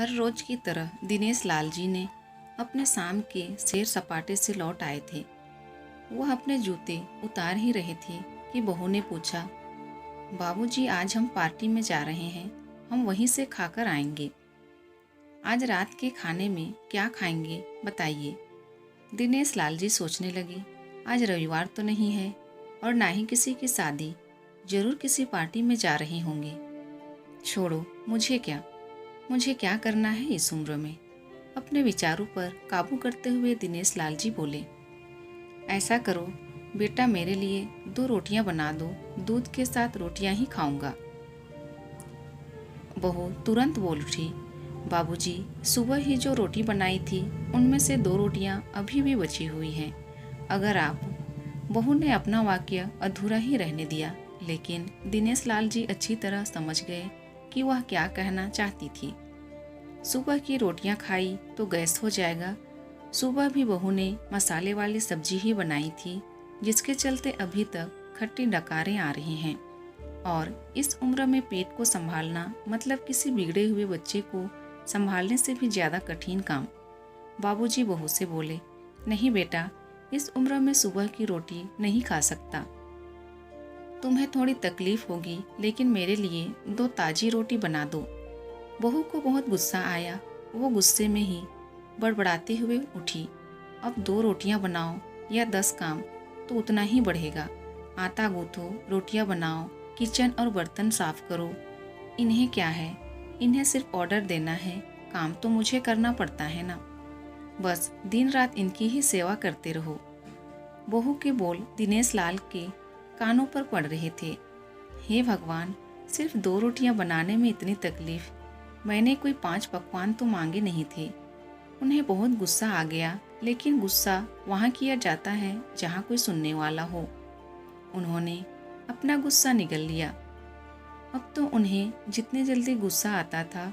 हर रोज की तरह दिनेश लाल जी ने अपने शाम के सैर सपाटे से लौट आए थे। वह अपने जूते उतार ही रहे थे कि बहू ने पूछा, बाबूजी आज हम पार्टी में जा रहे हैं, हम वहीं से खाकर आएंगे। आज रात के खाने में क्या खाएंगे बताइए। दिनेश लाल जी सोचने लगे, आज रविवार तो नहीं है और ना ही किसी की शादी, जरूर किसी पार्टी में जा रहे होंगे। छोड़ो, मुझे क्या करना है इस उम्र में। अपने विचारों पर काबू करते हुए दिनेश लाल जी बोले, ऐसा करो बेटा, मेरे लिए 2 रोटियां बना दो, दूध के साथ रोटियां ही खाऊंगा। बहू तुरंत बोल उठी, बाबूजी सुबह ही जो रोटी बनाई थी उनमें से 2 रोटियां अभी भी बची हुई हैं। अगर आप बहू ने अपना वाक्य अधूरा ही रहने दिया, लेकिन दिनेश लाल जी अच्छी तरह समझ गए कि वह क्या कहना चाहती थी। सुबह की रोटियां खाई तो गैस हो जाएगा। सुबह भी बहू ने मसाले वाली सब्जी ही बनाई थी, जिसके चलते अभी तक खट्टी डकारें आ रही हैं। और इस उम्र में पेट को संभालना मतलब किसी बिगड़े हुए बच्चे को संभालने से भी ज्यादा कठिन काम। बाबूजी बहू से बोले, नहीं बेटा, इस उम्र में सुबह की रोटी नहीं खा सकता। तुम्हें थोड़ी तकलीफ होगी, लेकिन मेरे लिए 2 ताजी रोटी बना दो। बहू को बहुत गुस्सा आया। वो गुस्से में ही बड़बड़ाते हुए उठी, अब 2 रोटियां बनाओ या 10 काम तो उतना ही बढ़ेगा। आटा गूंथो, रोटियां बनाओ, किचन और बर्तन साफ करो। इन्हें क्या है, इन्हें सिर्फ ऑर्डर देना है, काम तो मुझे करना पड़ता है ना। बस दिन रात इनकी ही सेवा करते रहो। बहू के बोल दिनेश लाल के कानों पर पड़ रहे थे। हे भगवान, सिर्फ 2 रोटियां बनाने में इतनी तकलीफ, मैंने कोई 5 पकवान तो मांगे नहीं थे। उन्हें बहुत गुस्सा आ गया, लेकिन गुस्सा वहाँ किया जाता है जहाँ कोई सुनने वाला हो। उन्होंने अपना गुस्सा निगल लिया। अब तो उन्हें जितने जल्दी गुस्सा आता था,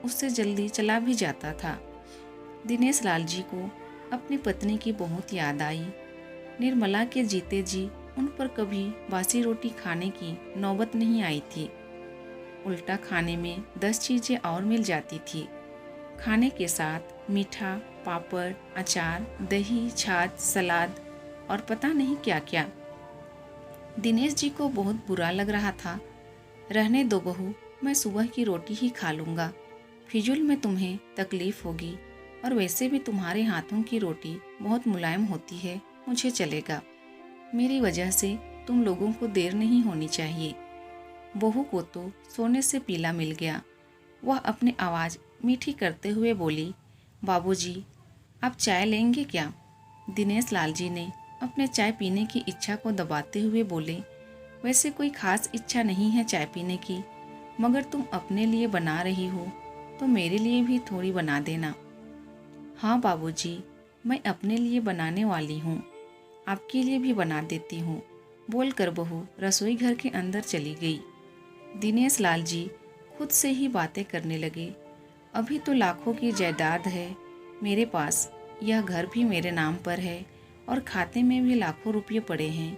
उससे जल्दी चला भी जाता था। दिनेश लाल जी को अपनी पत्नी की बहुत याद आई। निर्मला के जीते जी उन पर कभी बासी रोटी खाने की नौबत नहीं आई थी। उल्टा खाने में 10 चीजें और मिल जाती थी। खाने के साथ मीठा, पापड़, अचार, दही, छाछ, सलाद और पता नहीं क्या क्या। दिनेश जी को बहुत बुरा लग रहा था। रहने दो बहू, मैं सुबह की रोटी ही खा लूँगा। फिजूल में तुम्हें तकलीफ होगी, और वैसे भी तुम्हारे हाथों की रोटी बहुत मुलायम होती है, मुझे चलेगा। मेरी वजह से तुम लोगों को देर नहीं होनी चाहिए। बहू को तो सोने से पीला मिल गया। वह अपनी आवाज़ मीठी करते हुए बोली, बाबूजी आप चाय लेंगे क्या? दिनेश लाल जी ने अपने चाय पीने की इच्छा को दबाते हुए बोले, वैसे कोई खास इच्छा नहीं है चाय पीने की, मगर तुम अपने लिए बना रही हो तो मेरे लिए भी थोड़ी बना देना। हाँ बाबूजी, मैं अपने लिए बनाने वाली हूँ, आपके लिए भी बना देती हूँ, बोलकर बहू रसोई घर के अंदर चली गई। दिनेश लाल जी खुद से ही बातें करने लगे, अभी तो लाखों की जायदाद है मेरे पास, यह घर भी मेरे नाम पर है और खाते में भी लाखों रुपये पड़े हैं।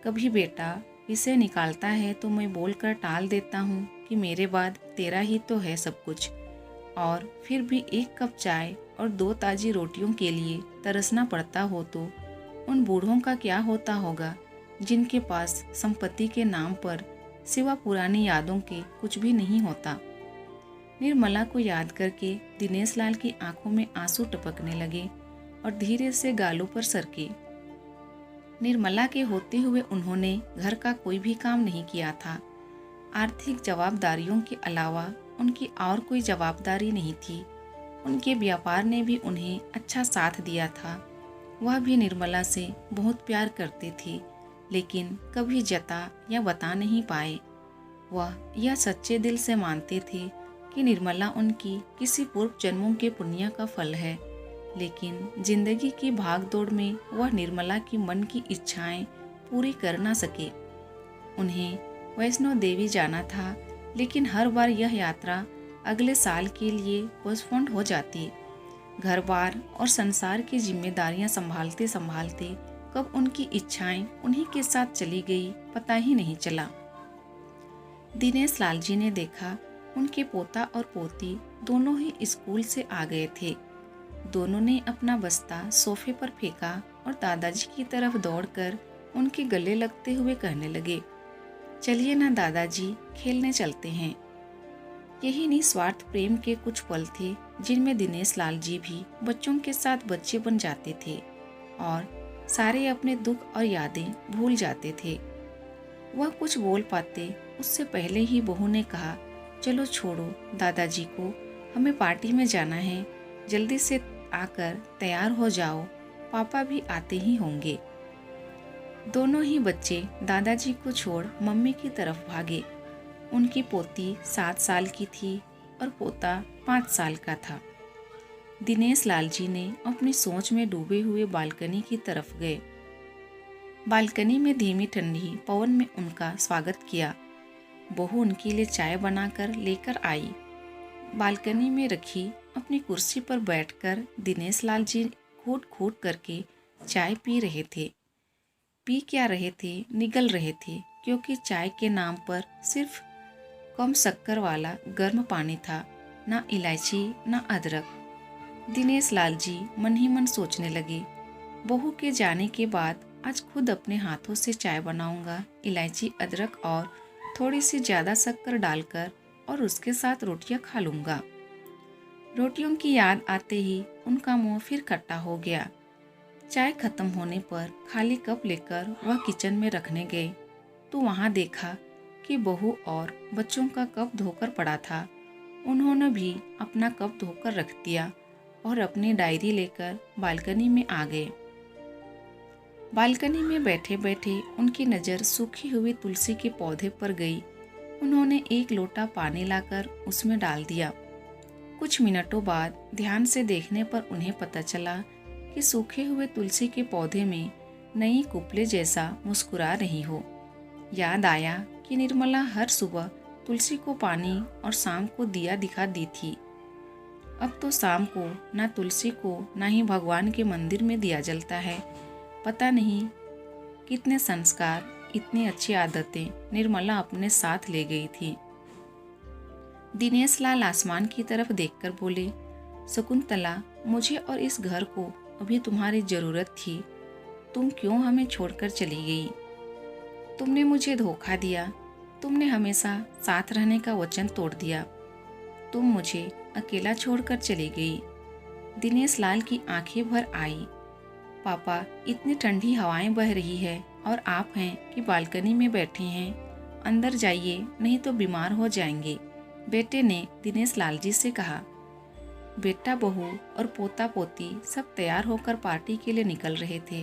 कभी बेटा विषय निकालता है तो मैं बोलकर टाल देता हूँ कि मेरे बाद तेरा ही तो है सब कुछ, और फिर भी 1 कप चाय और 2 ताजी रोटियों के लिए तरसना पड़ता हो तो उन बूढ़ों का क्या होता होगा, जिनके पास संपत्ति के नाम पर सिवा पुरानी यादों के कुछ भी नहीं होता। निर्मला को याद करके दिनेश लाल की आंखों में आंसू टपकने लगे और धीरे से गालों पर सरके। निर्मला के होते हुए उन्होंने घर का कोई भी काम नहीं किया था। आर्थिक जवाबदारियों के अलावा उनकी और कोई जवाबदारी नहीं थी। उनके व्यापार ने भी उन्हें अच्छा साथ दिया था। वह भी निर्मला से बहुत प्यार करते थे, लेकिन कभी जता या बता नहीं पाए। वह यह सच्चे दिल से मानते थे कि निर्मला उनकी किसी पूर्व जन्मों के पुण्य का फल है, लेकिन जिंदगी की भागदौड़ में वह निर्मला की मन की इच्छाएं पूरी कर ना सके। उन्हें वैष्णो देवी जाना था, लेकिन हर बार यह यात्रा अगले साल के लिए पोस्टपोन्ड हो जाती। घर बार और संसार की जिम्मेदारियां संभालते संभालते कब उनकी इच्छाएं उन्हीं के साथ चली गई, पता ही नहीं चला। दिनेश लाल जी ने देखा उनके पोता और पोती दोनों ही स्कूल से आ गए थे। दोनों ने अपना बस्ता सोफे पर फेंका और दादाजी की तरफ दौड़कर उनके गले लगते हुए कहने लगे, चलिए ना दादाजी, खेलने चलते हैं। यही निस्वार्थ प्रेम के कुछ पल थे जिनमें दिनेश लाल जी भी बच्चों के साथ बच्चे बन जाते थे और सारे अपने दुख और यादें भूल जाते थे। वह कुछ बोल पाते उससे पहले ही बहू ने कहा, चलो छोड़ो दादाजी को, हमें पार्टी में जाना है, जल्दी से आकर तैयार हो जाओ, पापा भी आते ही होंगे। दोनों ही बच्चे दादाजी को छोड़ मम्मी की तरफ भागे। उनकी पोती 7 साल की थी और पोता 5 साल का था। दिनेश लाल जी ने अपनी सोच में डूबे हुए बालकनी की तरफ गए। बालकनी में धीमी ठंडी पवन में उनका स्वागत किया। बहू उनके लिए चाय बनाकर लेकर आई। बालकनी में रखी अपनी कुर्सी पर बैठकर दिनेश लाल जी घूट घूट करके चाय पी रहे थे। पी क्या रहे थे, निगल रहे थे, क्योंकि चाय के नाम पर सिर्फ कम शक्कर वाला गर्म पानी था, ना इलायची ना अदरक। दिनेश लाल जी मन ही मन सोचने लगे, बहू के जाने के बाद आज खुद अपने हाथों से चाय बनाऊंगा, इलायची अदरक और थोड़ी सी ज़्यादा शक्कर डालकर, और उसके साथ रोटियां खा लूंगा। रोटियों की याद आते ही उनका मुंह फिर खट्टा हो गया। चाय खत्म होने पर खाली कप लेकर वह किचन में रखने गए तो वहां देखा कि बहू और बच्चों का कप धोकर पड़ा था। उन्होंने भी अपना कप धोकर रख दिया और अपनी डायरी लेकर बालकनी में आ गए। बालकनी में बैठे बैठे उनकी नज़र सूखी हुई तुलसी के पौधे पर गई। उन्होंने एक लोटा पानी लाकर उसमें डाल दिया। कुछ मिनटों बाद ध्यान से देखने पर उन्हें पता चला कि सूखे हुए तुलसी के पौधे में नई कुपले जैसा मुस्कुरा रही हो। याद आया कि निर्मला हर सुबह तुलसी को पानी और शाम को दिया दिखा दी थी। अब तो शाम को ना तुलसी को ना ही भगवान के मंदिर में दिया जलता है। पता नहीं कितने संस्कार, इतनी अच्छी आदतें निर्मला अपने साथ ले गई थी। दिनेश लाल आसमान की तरफ देखकर बोले, शकुंतला, मुझे और इस घर को अभी तुम्हारी जरूरत थी। तुम क्यों हमें छोड़कर चली गई? तुमने मुझे धोखा दिया। तुमने हमेशा साथ रहने का वचन तोड़ दिया। तुम मुझे अकेला छोड़कर चली गई। दिनेश लाल की आंखें भर आई। पापा, इतनी ठंडी हवाएं बह रही है और आप हैं कि बालकनी में बैठे हैं। अंदर जाइए, नहीं तो बीमार हो जाएंगे, बेटे ने दिनेश लाल जी से कहा। बेटा, बहू और पोता पोती सब तैयार होकर पार्टी के लिए निकल रहे थे।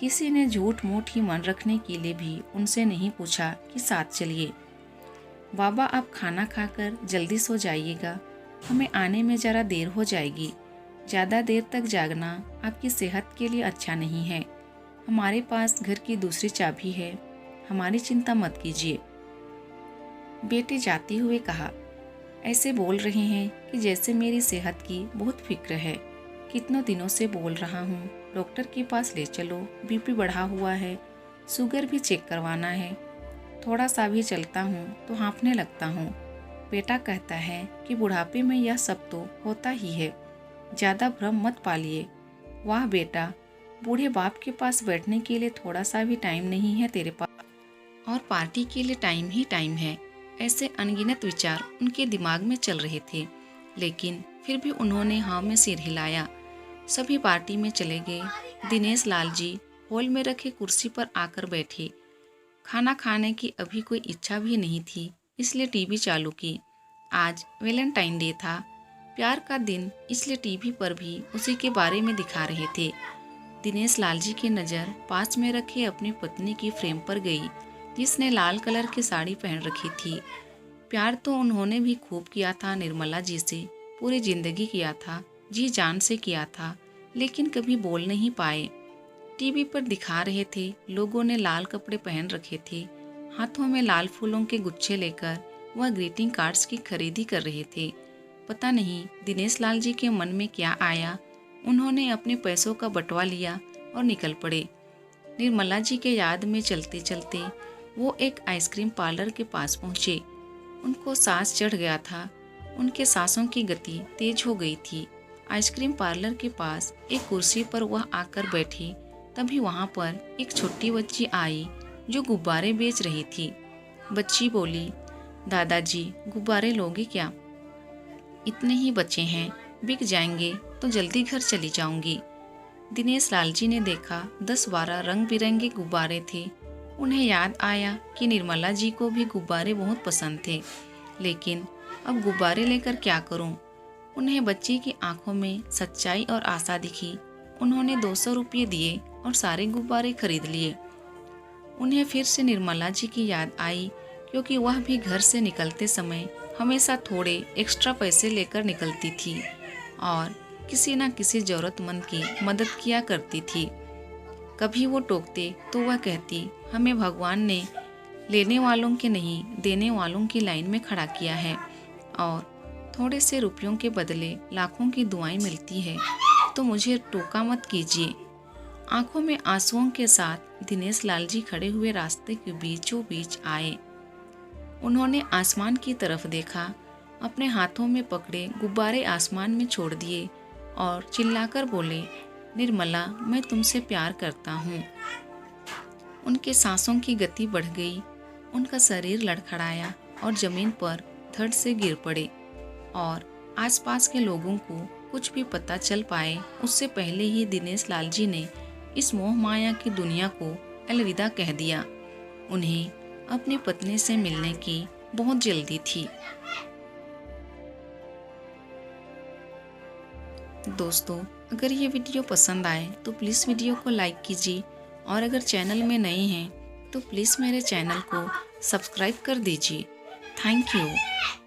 किसी ने झूठ मूठ ही मन रखने के लिए भी उनसे नहीं पूछा कि साथ चलिए। बाबा, आप खाना खाकर जल्दी सो जाइएगा, हमें आने में ज़रा देर हो जाएगी। ज़्यादा देर तक जागना आपकी सेहत के लिए अच्छा नहीं है। हमारे पास घर की दूसरी चाबी है, हमारी चिंता मत कीजिए। बेटे जाते हुए कहा, ऐसे बोल रहे हैं कि जैसे मेरी सेहत की बहुत फिक्र है। कितनों दिनों से बोल रहा हूँ, डॉक्टर के पास ले चलो, बीपी बढ़ा हुआ है, शुगर भी चेक करवाना है। थोड़ा सा भी चलता हूँ तो हाँफने लगता हूँ। बेटा कहता है कि बुढ़ापे में यह सब तो होता ही है, ज़्यादा भ्रम मत पालिए। वाह बेटा, बूढ़े बाप के पास बैठने के लिए थोड़ा सा भी टाइम नहीं है तेरे पास, और पार्टी के लिए टाइम ही टाइम है। ऐसे अनगिनत विचार उनके दिमाग में चल रहे थे, लेकिन फिर भी उन्होंने हाँ में सिर हिलाया। सभी पार्टी में चले गए। दिनेश लाल जी हॉल में रखे कुर्सी पर आकर बैठे। खाना खाने की अभी कोई इच्छा भी नहीं थी, इसलिए टीवी चालू की। आज वैलेंटाइन डे था, प्यार का दिन, इसलिए टीवी पर भी उसी के बारे में दिखा रहे थे। दिनेश लाल जी की नज़र पास में रखे अपनी पत्नी की फ्रेम पर गई, जिसने लाल कलर की साड़ी पहन रखी थी। प्यार तो उन्होंने भी खूब किया था, निर्मला जी से पूरी जिंदगी किया था, जी जान से किया था, लेकिन कभी बोल नहीं पाए। टीवी पर दिखा रहे थे, लोगों ने लाल कपड़े पहन रखे थे, हाथों में लाल फूलों के गुच्छे लेकर वह ग्रीटिंग कार्ड्स की खरीदी कर रहे थे। पता नहीं दिनेश लाल जी के मन में क्या आया, उन्होंने अपने पैसों का बंटवा लिया और निकल पड़े। निर्मला जी के याद में चलते चलते वो एक आइसक्रीम पार्लर के पास पहुँचे। उनको सांस चढ़ गया था। उनके सांसों की गति तेज हो गई थी। आइसक्रीम पार्लर के पास एक कुर्सी पर वह आकर बैठी। तभी वहाँ पर एक छोटी बच्ची आई जो गुब्बारे बेच रही थी। बच्ची बोली, दादाजी गुब्बारे लोगे क्या? इतने ही बचे हैं, बिक जाएंगे तो जल्दी घर चली जाऊंगी। दिनेश लाल जी ने देखा 10-12 रंग बिरंगे गुब्बारे थे। उन्हें याद आया कि निर्मला जी को भी गुब्बारे बहुत पसंद थे, लेकिन अब गुब्बारे लेकर क्या करूं? उन्हें बच्ची की आंखों में सच्चाई और आशा दिखी। उन्होंने 200 रुपये दिए और सारे गुब्बारे खरीद लिए। उन्हें फिर से निर्मला जी की याद आई, क्योंकि वह भी घर से निकलते समय हमेशा थोड़े एक्स्ट्रा पैसे लेकर निकलती थी और किसी न किसी ज़रूरतमंद की मदद किया करती थी। कभी वो टोकते तो वह कहती, हमें भगवान ने लेने वालों के नहीं देने वालों की लाइन में खड़ा किया है और थोड़े से रुपयों के बदले लाखों की दुआएं मिलती है, तो मुझे टोका मत कीजिए। आंखों में आंसुओं के साथ दिनेश लाल जी खड़े हुए रास्ते के बीचों बीच आए। उन्होंने आसमान की तरफ देखा, अपने हाथों में पकड़े गुब्बारे आसमान में छोड़ दिए और चिल्लाकर बोले, निर्मला मैं तुमसे प्यार करता हूँ। उनके सांसों की गति बढ़ गई, उनका शरीर लड़खड़ाया और जमीन पर धड़ से गिर पड़े और आसपास के लोगों को कुछ भी पता चल पाए उससे पहले ही दिनेश लाल जी ने इस मोह माया की दुनिया को अलविदा कह दिया। उन्हें अपनी पत्नी से मिलने की बहुत जल्दी थी। दोस्तों, अगर ये वीडियो पसंद आए तो प्लीज़ वीडियो को लाइक कीजिए और अगर चैनल में नए हैं तो प्लीज़ मेरे चैनल को सब्सक्राइब कर दीजिए। Thank you.